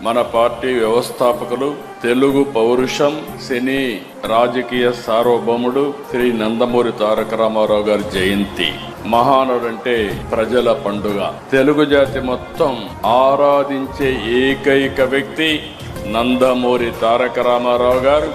మన పార్టీ వ్యవస్థాపకులు, తెలుగు పౌరుషం, సినీ రాజకీయ సార్వభౌముడు శ్రీ నందమూరి తారక రామారావు గారి జయంతి. మహానుడంటే ప్రజల పండుగ. తెలుగు జాతి మొత్తం ఆరాధించే ఏకైక వ్యక్తి నందమూరి తారక రామారావు గారు.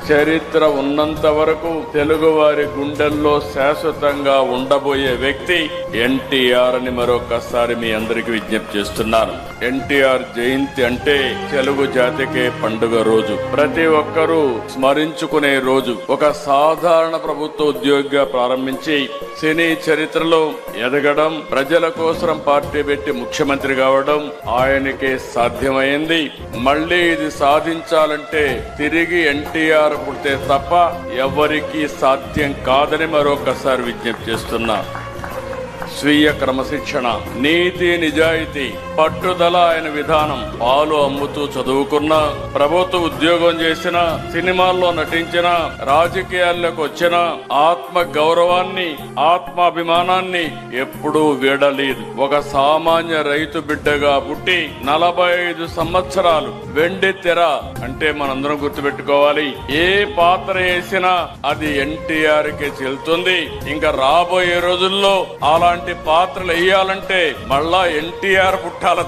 చరిత్ర ఉన్నంత వరకు తెలుగు వారి గుండెల్లో శాశ్వతంగా ఉండబోయే వ్యక్తి ఎన్టీఆర్ అని మరొకసారి మీ అందరికి విజ్ఞప్తి చేస్తున్నాను. ఎన్టీఆర్ జయంతి అంటే తెలుగు జాతికే పండుగ రోజు, ప్రతి ఒక్కరూ స్మరించుకునే రోజు. ఒక సాధారణ ప్రభుత్వ ఉద్యోగిగా ప్రారంభించి సినీ చరిత్రలో ఎదగడం, ప్రజల కోసం పార్టీ పెట్టి ముఖ్యమంత్రి కావడం ఆయనకే సాధ్యమైంది. మళ్లీ ఇది సాధించాలంటే తిరిగి ఎన్టీఆర్ పుడితే తప్ప ఎవరికీ సాధ్యం కాదని మరొకసారి విజ్ఞప్తి చేస్తున్నా. స్వీయ క్రమశిక్షణ, నీతి, నిజాయితీ, పట్టుదల ఆయన విధానం. పాలు అమ్ముతూ చదువుకున్న, ప్రభుత్వ ఉద్యోగం చేసిన, సినిమాల్లో నటించిన, రాజకీయాల్లోకి వచ్చిన ఆత్మ గౌరవాన్ని, ఆత్మాభిమానాన్ని ఎప్పుడూ వీడలేదు. ఒక సామాన్య రైతు బిడ్డగా పుట్టి 45 సంవత్సరాలు వెండి తెర అంటే మనందరం గుర్తుపెట్టుకోవాలి. ఏ పాత్ర వేసినా అది ఎన్టీఆర్ కే చెల్లుతుంది. ఇంకా రాబోయే రోజుల్లో అలాంటి పాత్రలు వేయాలంటే మళ్ళా ఎన్టీఆర్ పుట్టాల